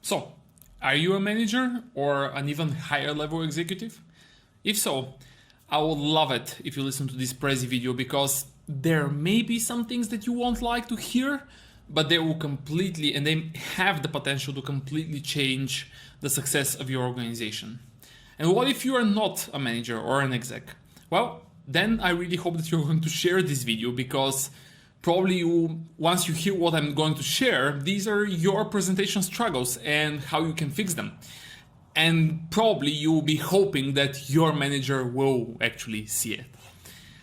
So, are you a manager or an even higher level executive? If so, I would love it if you listen to this Prezi video, because there may be some things that you won't like to hear, but they will completely, and they have the potential to completely change the success of your organization. And what if you are not a manager or an exec? Well, then I really hope that you're going to share this video, because probably once you hear what I'm going to share, these are your presentation struggles and how you can fix them. And probably you will be hoping that your manager will actually see it.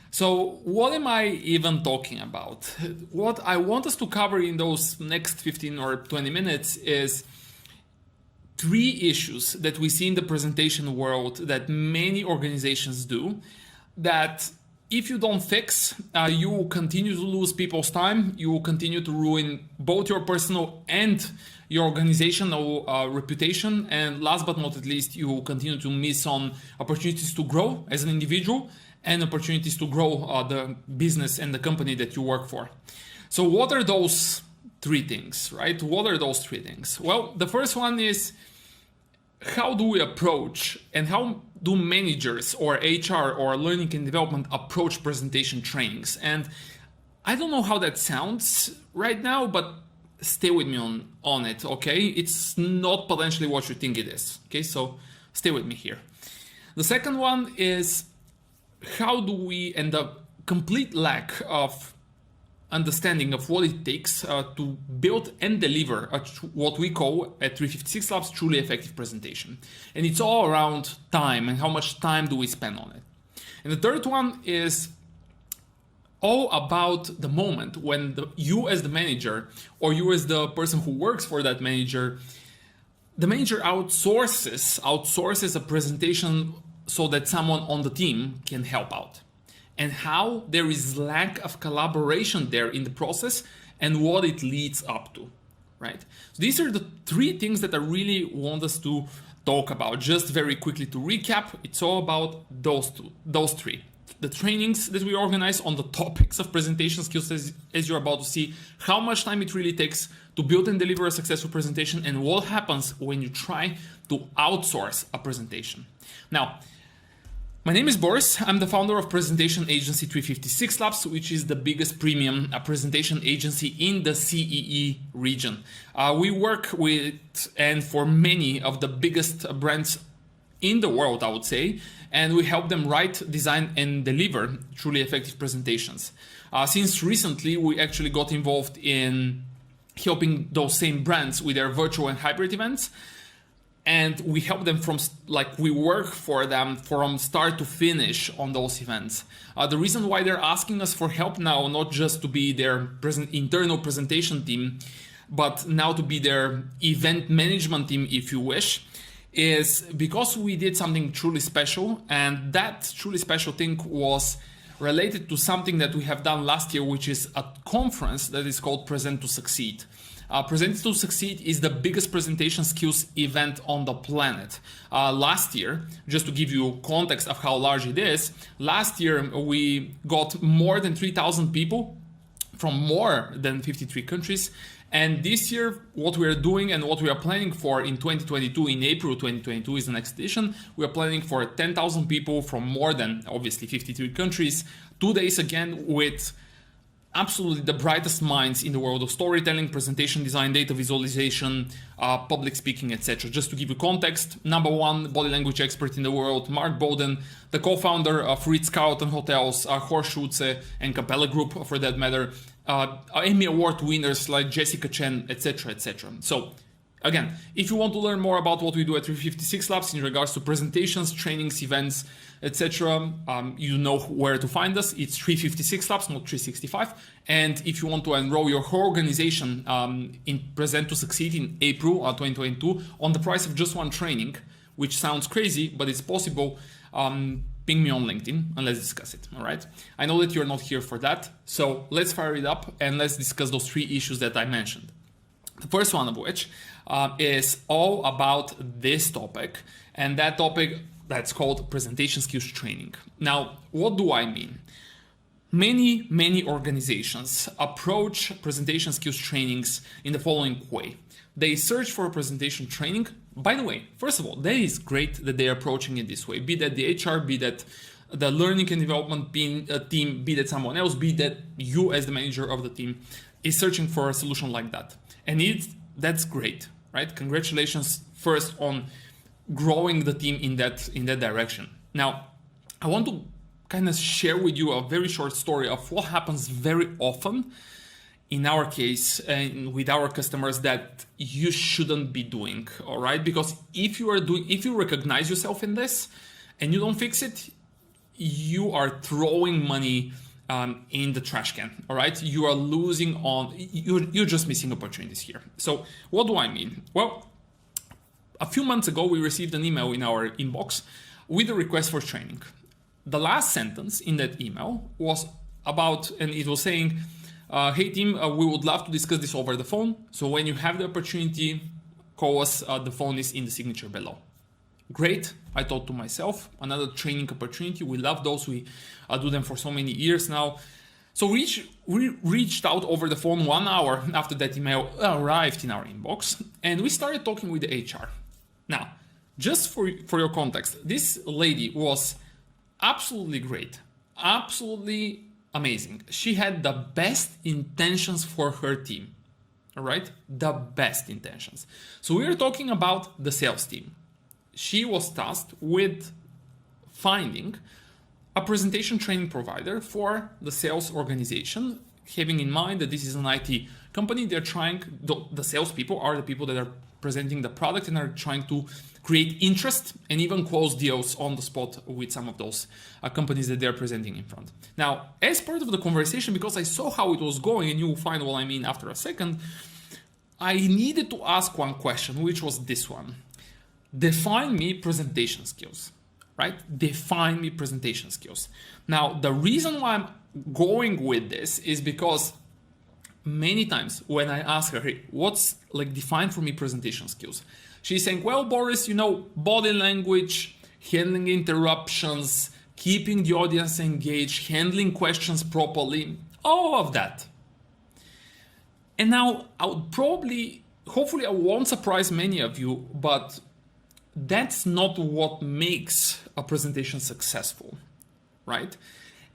So what am I even talking about? What I want us to cover in those next 15 or 20 minutes is 3 issues that we see in the presentation world that many organizations do, that if you don't fix, you will continue to lose people's time, you will continue to ruin both your personal and your organizational reputation, and last but not least, you will continue to miss on opportunities to grow as an individual and opportunities to grow the business and the company that you work for. So what are those 3 things, right? What are those 3 things? Well, the first one is, how do we approach, and how do managers or HR or learning and development approach presentation trainings? And I don't know how that sounds right now, but stay with me on it, okay? It's not potentially what you think it is, okay? So stay with me here. The second one is, how do we end up complete lack of understanding of what it takes to build and deliver what we call at 356 Labs truly effective presentation. And it's all around time and how much time do we spend on it. And the third one is all about the moment when you as the manager, or you as the person who works for that manager, the manager outsources a presentation so that someone on the team can help out, and how there is lack of collaboration there in the process and what it leads up to, right? So these are the 3 things that I really want us to talk about. Just very quickly to recap, it's all about those 3. The trainings that we organize on the topics of presentation skills, as you're about to see, how much time it really takes to build and deliver a successful presentation, and what happens when you try to outsource a presentation. Now, my name is Boris. I'm the founder of presentation agency 356 Labs, which is the biggest premium presentation agency in the CEE region. We work with and for many of the biggest brands in the world, I would say, and we help them write, design, and deliver truly effective presentations. Since recently, we actually got involved in helping those same brands with their virtual and hybrid events. And we help them we work for them from start to finish on those events. The reason why they're asking us for help now, not just to be their internal presentation team, but now to be their event management team, if you wish, is because we did something truly special. And that truly special thing was related to something that we have done last year, which is a conference that is called Present to Succeed. Present to Succeed is the biggest presentation skills event on the planet. Last year, just to give you context of how large it is, last year we got more than 3,000 people from more than 53 countries. And this year, what we are doing and what we are planning for in 2022, in April 2022 is the next edition. We are planning for 10,000 people from more than, obviously, 53 countries. 2 days again with absolutely the brightest minds in the world of storytelling, presentation design, data visualization, public speaking, etc. Just to give you context, number 1 body language expert in the world, Mark Bowden, the co-founder of Ritz-Carlton Hotels, Horst Schulze, and Capella Group for that matter, Emmy Award winners like Jessica Chen, etc., etc. So again, if you want to learn more about what we do at 356 Labs in regards to presentations, trainings, events, etc., you know where to find us. It's 356 Labs, not 365. And if you want to enroll your whole organization in Present to Succeed in April 2022 on the price of just 1 training, which sounds crazy, but it's possible, ping me on LinkedIn and let's discuss it, all right? I know that you're not here for that, so let's fire it up and let's discuss those 3 issues that I mentioned. The first one of which is all about this topic, and that topic that's called presentation skills training. Now, what do I mean? Many organizations approach presentation skills trainings in the following way. They search for a presentation training. By the way, first of all, that is great that they're approaching it this way. Be that the HR, be that the learning and development team, be that someone else, be that you as the manager of the team is searching for a solution like that. And that's great, right? Congratulations first on growing the team in that direction. Now, I want to kind of share with you a very short story of what happens very often in our case and with our customers that you shouldn't be doing, all right? Because if you recognize yourself in this and you don't fix it, you are throwing money in the trash can, all right? You are losing you're just missing opportunities here. So what do I mean? Well, a few months ago, we received an email in our inbox with a request for training. The last sentence in that email was about, and it was saying, hey team, we would love to discuss this over the phone. So when you have the opportunity, call us. The phone is in the signature below. Great, I thought to myself, another training opportunity. We love those. We do them for so many years now. So we reached out over the phone 1 hour after that email arrived in our inbox, and we started talking with the HR. Now, just for your context, this lady was absolutely great, absolutely amazing. She had the best intentions for her team, all right? The best intentions. So we are talking about the sales team. She was tasked with finding a presentation training provider for the sales organization, having in mind that this is an IT company. They're trying, the salespeople are the people that are presenting the product and are trying to create interest and even close deals on the spot with some of those companies that they're presenting in front. Now, as part of the conversation, because I saw how it was going, and you will find what I mean after a second, I needed to ask one question, which was this one. Define me presentation skills, right? Define me presentation skills. Now, the reason why I'm going with this is because many times when I ask her, hey, what's like define for me presentation skills? She's saying, well, Boris, body language, handling interruptions, keeping the audience engaged, handling questions properly, all of that. And now I would hopefully I won't surprise many of you, but that's not what makes a presentation successful, right?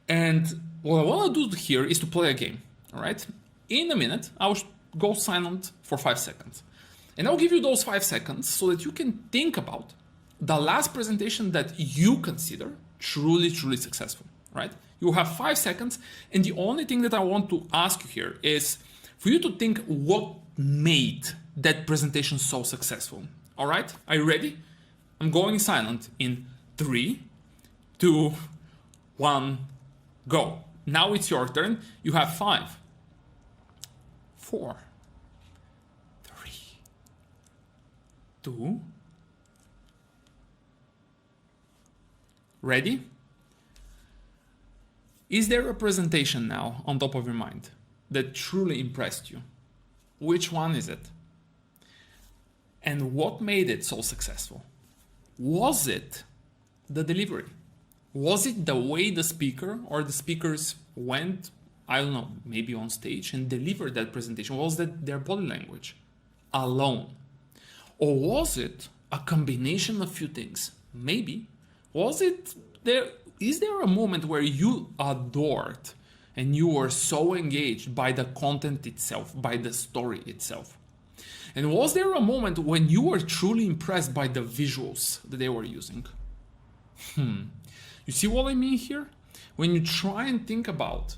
And what I want to do here is to play a game, all right? In a minute, I'll go silent for 5 seconds. And I'll give you those 5 seconds so that you can think about the last presentation that you consider truly successful, right? You have 5 seconds, and the only thing that I want to ask you here is for you to think what made that presentation so successful, all right? Are you ready? I'm going silent in 3, 2, 1, go. Now it's your turn. You have 5, 4, 3, 2. Ready? Is there a presentation now on top of your mind that truly impressed you? Which one is it? And what made it so successful? Was it the delivery? Was it the way the speaker or the speakers went, I don't know, maybe on stage and delivered that presentation? Was that their body language alone? Or was it a combination of few things? Maybe. Was it there? Is there a moment where you adored and you were so engaged by the content itself, by the story itself? And was there a moment when you were truly impressed by the visuals that they were using? You see what I mean here? When you try and think about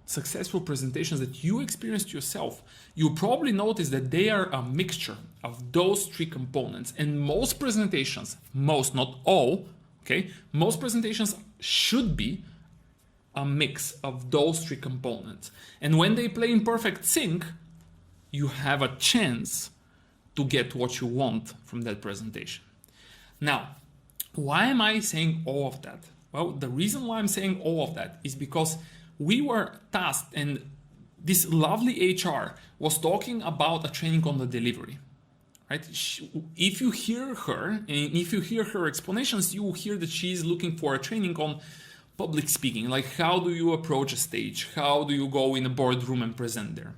successful presentations that you experienced yourself, you probably notice that they are a mixture of those 3 components. And most presentations, most, not all, okay, most presentations should be a mix of those 3 components. And when they play in perfect sync, you have a chance to get what you want from that presentation. Now, why am I saying all of that? Well, the reason why I'm saying all of that is because we were tasked, and this lovely HR was talking about a training on the delivery, right? If you hear her, and if you hear her explanations, you will hear that she's looking for a training on public speaking, like how do you approach a stage? How do you go in a boardroom and present there?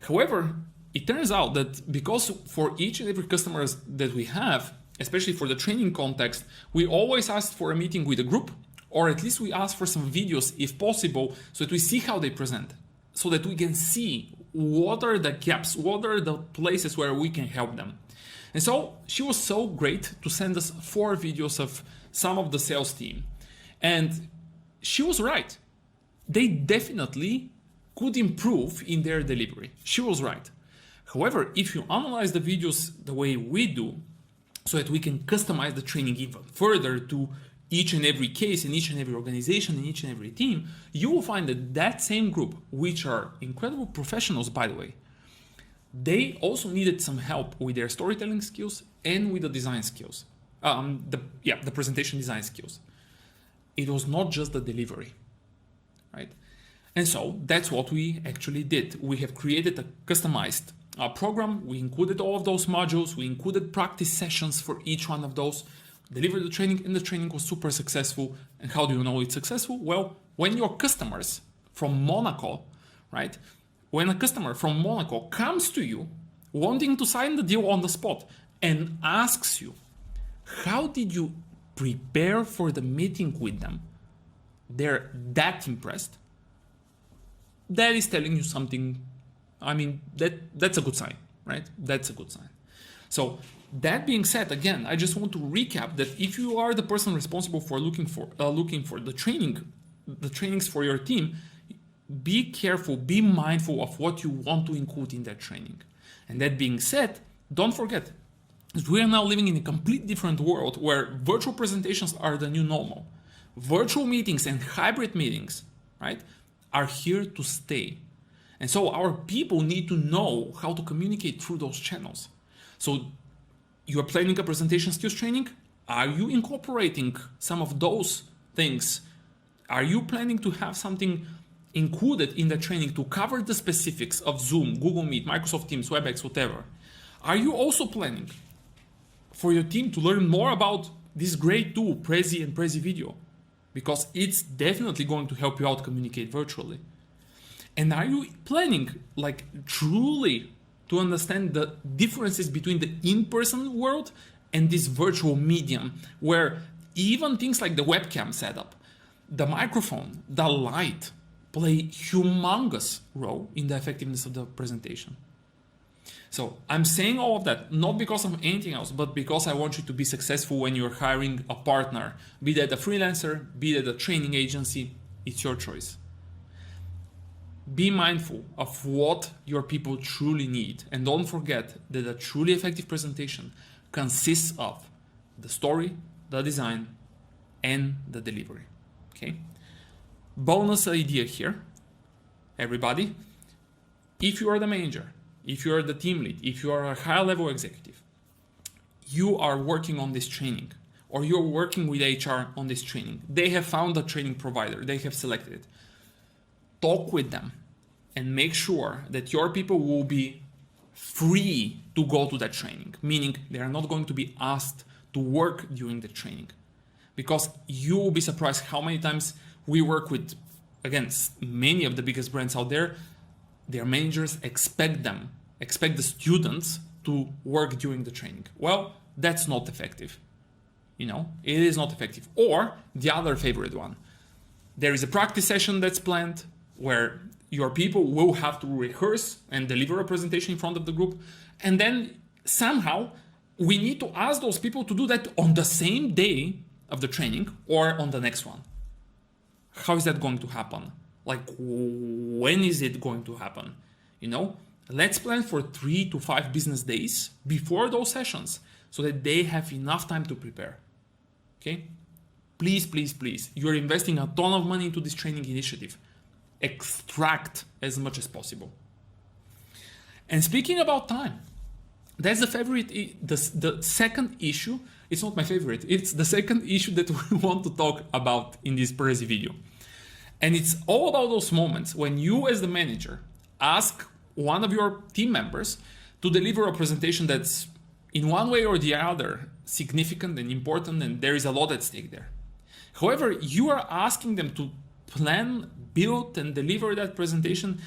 However, it turns out that because for each and every customer that we have, especially for the training context, we always ask for a meeting with a group, or at least we ask for some videos if possible, so that we see how they present, so that we can see what are the gaps, what are the places where we can help them. And so she was so great to send us 4 videos of some of the sales team. And she was right. They definitely could improve in their delivery. She was right. However, if you analyze the videos the way we do, so that we can customize the training even further to each and every case in each and every organization in each and every team, you will find that that same group, which are incredible professionals, by the way, they also needed some help with their storytelling skills and with the design skills, the presentation design skills. It was not just the delivery, right? And so that's what we actually did. We have created a customized program. We included all of those modules. We included practice sessions for each one of those, delivered the training, and the training was super successful. And how do you know it's successful? Well, when your customers from Monaco, right? When a customer from Monaco comes to you wanting to sign the deal on the spot and asks you, how did you prepare for the meeting with them? They're that impressed. That is telling you something. I mean, that's a good sign, right? That's a good sign. So that being said, again, I just want to recap that if you are the person responsible for looking for the trainings for your team, be careful, be mindful of what you want to include in that training. And that being said, don't forget, we are now living in a completely different world where virtual presentations are the new normal. Virtual meetings and hybrid meetings, right, are here to stay. And so our people need to know how to communicate through those channels. So you are planning a presentation skills training. Are you incorporating some of those things? Are you planning to have something included in the training to cover the specifics of Zoom, Google Meet, Microsoft Teams, WebEx, whatever? Are you also planning for your team to learn more about this great tool, Prezi and Prezi Video? Because it's definitely going to help you out communicate virtually. And are you planning, like, truly to understand the differences between the in-person world and this virtual medium, where even things like the webcam setup, the microphone, the light play humongous role in the effectiveness of the presentation? So I'm saying all of that not because of anything else, but because I want you to be successful when you're hiring a partner, be that a freelancer, be that a training agency. It's your choice. Be mindful of what your people truly need, and don't forget that a truly effective presentation consists of the story, the design, and the delivery. Okay? Bonus idea here, everybody. If you are the manager, if you are the team lead, if you are a high-level executive, you are working on this training, or you're working with HR on this training. They have found a training provider. They have selected it. Talk with them and make sure that your people will be free to go to that training, meaning they are not going to be asked to work during the training. Because you will be surprised how many times we work with, again, many of the biggest brands out there. Their managers expect the students to work during the training. Well, that's not effective. It is not effective. Or the other favorite one, there is a practice session that's planned where your people will have to rehearse and deliver a presentation in front of the group. And then somehow we need to ask those people to do that on the same day of the training or on the next one. How is that going to happen? Like, when is it going to happen? Let's plan for 3 to 5 business days before those sessions so that they have enough time to prepare. Okay? Please, please, please. You're investing a ton of money into this training initiative. Extract as much as possible. And speaking about time, that's the second issue. It's not my favorite. It's the second issue that we want to talk about in this Prezi video. And it's all about those moments when you as the manager ask one of your team members to deliver a presentation that's in one way or the other significant and important, and there is a lot at stake there. However, you are asking them to plan, build, and deliver that presentation,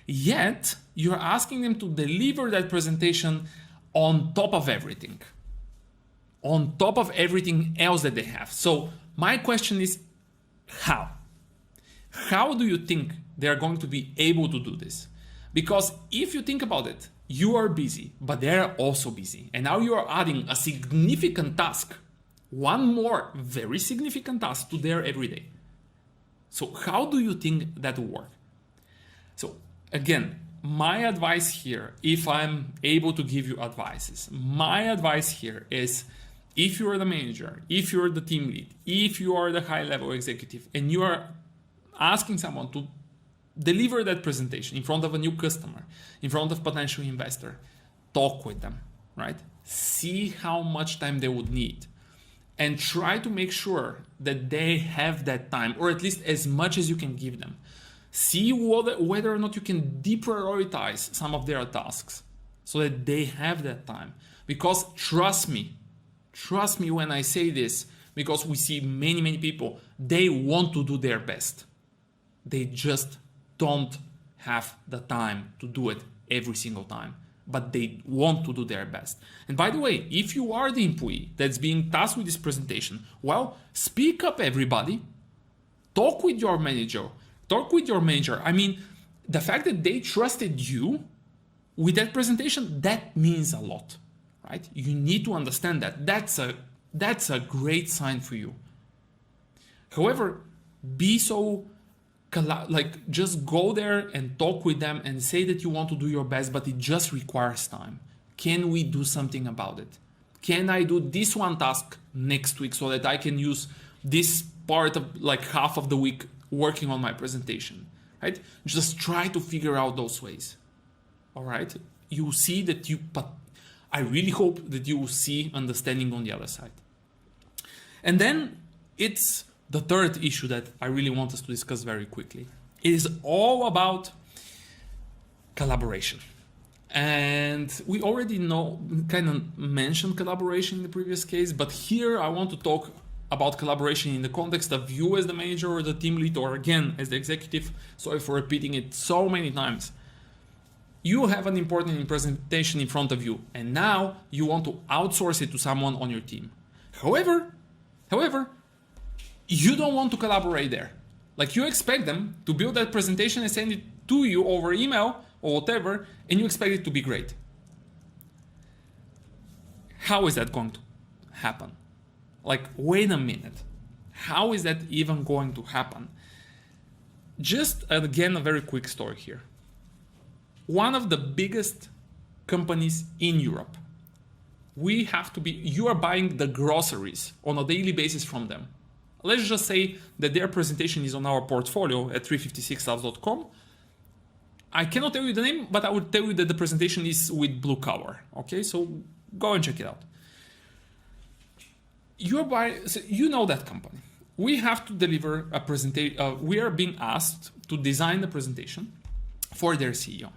yet you're asking them to deliver that presentation on top of everything. On top of everything else that they have. So my question is, how? How do you think they are going to be able to do this? Because if you think about it, you are busy, but they are also busy. And now you are adding a significant task, one more very significant task to their everyday. So how do you think that will work? So again, my advice here, if I'm able to give you advices, my advice here is, if you're the manager, if you're the team lead, if you are the high level executive, and you are asking someone to deliver that presentation in front of a new customer, in front of potential investor, talk with them, right? See how much time they would need and try to make sure that they have that time, or at least as much as you can give them. See whether or not you can deprioritize some of their tasks so that they have that time. Because trust me when I say this, because we see many people, they want to do their best. They just don't have the time to do it every single time, but they want to do their best. And by the way, if you are the employee that's being tasked with this presentation, well, speak up, everybody. Talk with your manager. I mean, the fact that they trusted you with that presentation, that means a lot, right? You need to understand that. That's a great sign for you. However, be so, like, just go there and talk with them and say that you want to do your best, but it just requires time. Can we do something about it? Can I do this one task next week so that I can use this part of, like, half of the week working on my presentation, right? Just try to figure out those ways. All right. You see that but I really hope that you will see understanding on the other side. And then it's the third issue that I really want us to discuss very quickly. It is all about collaboration. And we already kind of mentioned collaboration in the previous case, but here I want to talk about collaboration in the context of you as the manager or the team lead, or again, as the executive. Sorry for repeating it so many times. You have an important presentation in front of you, and now you want to outsource it to someone on your team. However, you don't want to collaborate there. Like, you expect them to build that presentation and send it to you over email or whatever, and you expect it to be great. How is that going to happen? Like, wait a minute. How is that even going to happen? Just again, a very quick story here. One of the biggest companies in Europe, you are buying the groceries on a daily basis from them. Let's just say that their presentation is on our portfolio at 356labs.com. I cannot tell you the name, but I would tell you that the presentation is with blue cover. Okay, so go and check it out. You know that company. We have to deliver a presentation. We are being asked to design a presentation for their CEO.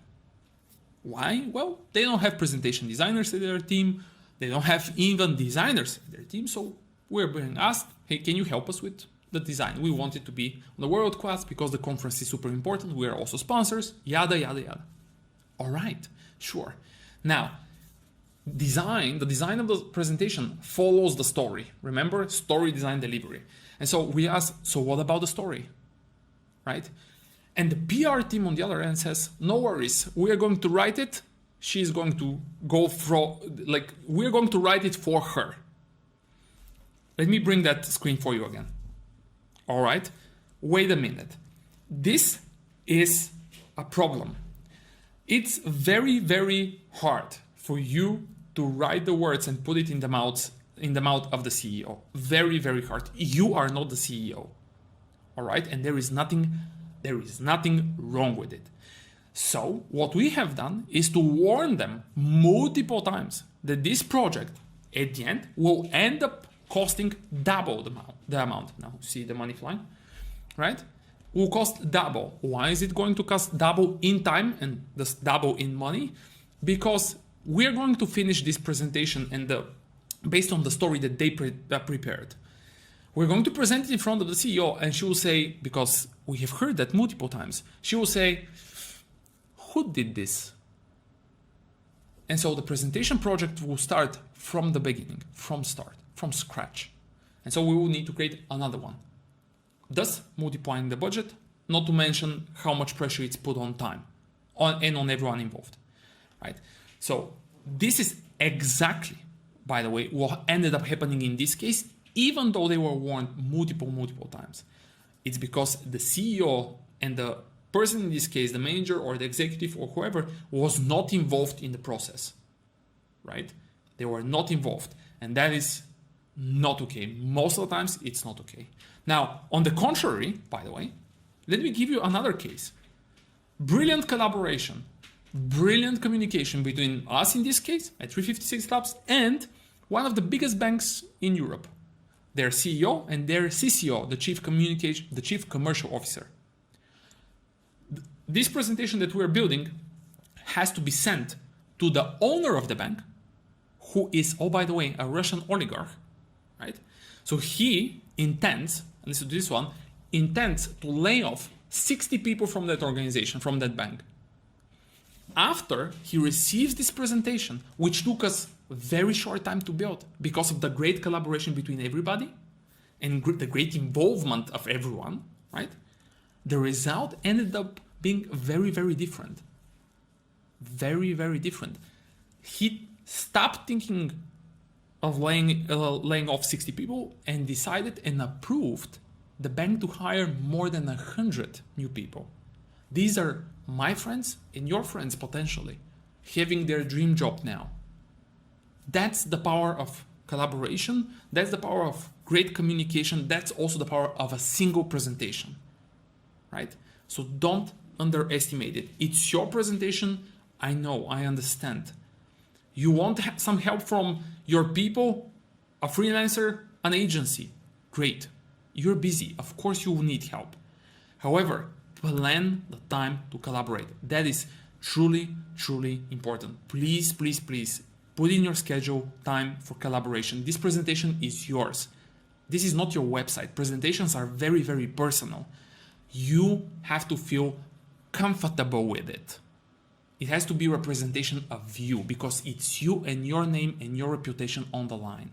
Why? Well, they don't have presentation designers in their team. They don't have even designers in their team. So we're being asked, hey, can you help us with the design? We want it to be on the world class because the conference is super important. We are also sponsors, yada, yada, yada. All right, sure. Now, the design of the presentation follows the story. Remember, story, design, delivery. And so we ask, so what about the story, right? And the PR team on the other end says, no worries, we are going to write it. She's going to we're going to write it for her. Let me bring that screen for you again. All right, wait a minute. This is a problem. It's very, very hard for you to write the words and put it in the mouth of the CEO. Very, very hard. You are not the CEO. All right, and there is nothing wrong with it. So what we have done is to warn them multiple times that this project at the end will end up costing double the amount. Now see the money flying, right? Will cost double. Why is it going to cost double in time and thus double in money? Because we're going to finish this presentation and based on the story that they prepared. We're going to present it in front of the CEO, and she will say, because we have heard that multiple times, she will say, who did this? And so the presentation project will start from the beginning, from scratch. And so we will need to create another one, thus multiplying the budget, not to mention how much pressure it's put on time and on everyone involved, right? So this is exactly, by the way, what ended up happening in this case, even though they were warned multiple times. It's because the CEO and the person in this case, the manager or the executive or whoever, was not involved in the process, right? They were not involved, and that is not okay. Most of the times it's not okay. Now, on the contrary, by the way, let me give you another case. Brilliant collaboration, brilliant communication between us in this case at 356 Labs and one of the biggest banks in Europe, their CEO and their CCO, the Chief Commercial Officer. This presentation that we're building has to be sent to the owner of the bank, who is, oh, by the way, a Russian oligarch, right? So he intends, listen to this one, intends to lay off 60 people from that organization, from that bank. After he receives this presentation, which took us a very short time to build because of the great collaboration between everybody and the great involvement of everyone, right? The result ended up being very different. Very different. He stopped thinking of laying off 60 people and decided and approved the bank to hire more than 100 new people. These are my friends and your friends potentially having their dream job now. That's the power of collaboration. That's the power of great communication. That's also the power of a single presentation, right? So don't underestimate it. It's your presentation. I know, I understand. You want some help from your people, a freelancer, an agency. Great. You're busy. Of course you will need help. However, plan the time to collaborate. That is truly important. Please put in your schedule time for collaboration. This presentation is yours. This is not your website. Presentations are very personal. You have to feel comfortable with it. It has to be a representation of you because it's you and your name and your reputation on the line.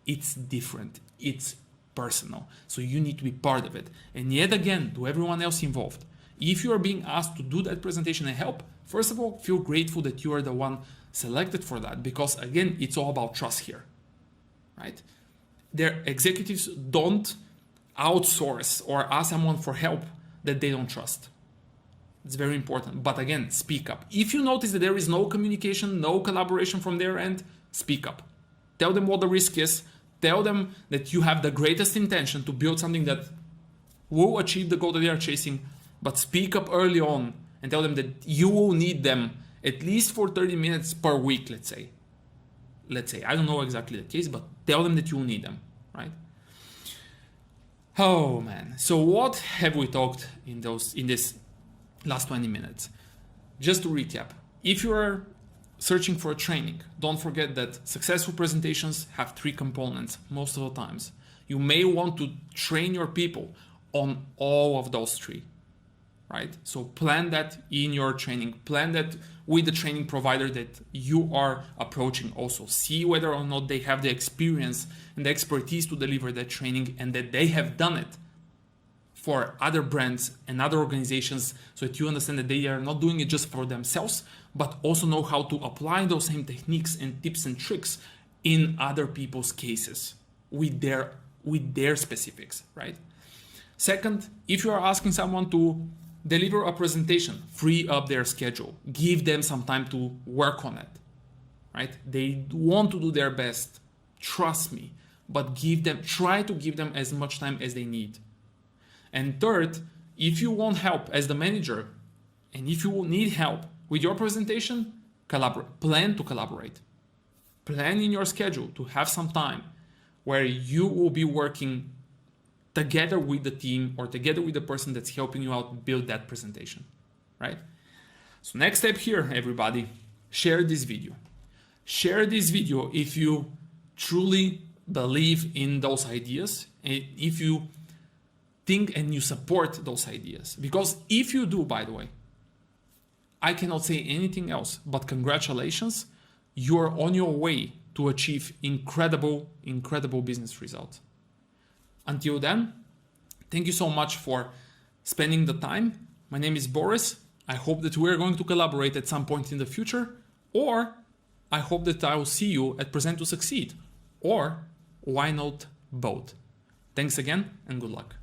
It's different. It's personal. So you need to be part of it. And yet again, to everyone else involved, if you are being asked to do that presentation and help, first of all, feel grateful that you are the one selected for that because again, it's all about trust here, right? Their executives don't outsource or ask someone for help that they don't trust. It's very important. But again, speak up. If you notice that there is no communication, no collaboration from their end, speak up. Tell them what the risk is. Tell them that you have the greatest intention to build something that will achieve the goal that they are chasing. But speak up early on and tell them that you will need them at least for 30 minutes per week, let's say. I don't know exactly the case, but tell them that you will need them, right? Oh man. So what have we talked in this last 20 minutes? Just to recap, if you are searching for a training, don't forget that successful presentations have 3 components most of the times. You may want to train your people on all of those 3, right? So plan that in your training, plan that with the training provider that you are approaching also. See whether or not they have the experience and the expertise to deliver that training and that they have done it for other brands and other organizations so that you understand that they are not doing it just for themselves, but also know how to apply those same techniques and tips and tricks in other people's cases with their specifics, right? Second, if you are asking someone to deliver a presentation, free up their schedule, give them some time to work on it, right? They want to do their best, trust me, but try to give them as much time as they need. And third, if you want help as the manager, and if you need help with your presentation, plan to collaborate. Plan in your schedule to have some time where you will be working together with the team or together with the person that's helping you out build that presentation, right? So next step here, everybody, share this video. Share this video if you truly believe in those ideas, and if you think and you support those ideas. Because if you do, by the way, I cannot say anything else but congratulations, you're on your way to achieve incredible business results. Until then, thank you so much for spending the time. My name is Boris. I hope that we're going to collaborate at some point in the future, or I hope that I will see you at Present to Succeed, or why not both? Thanks again and good luck.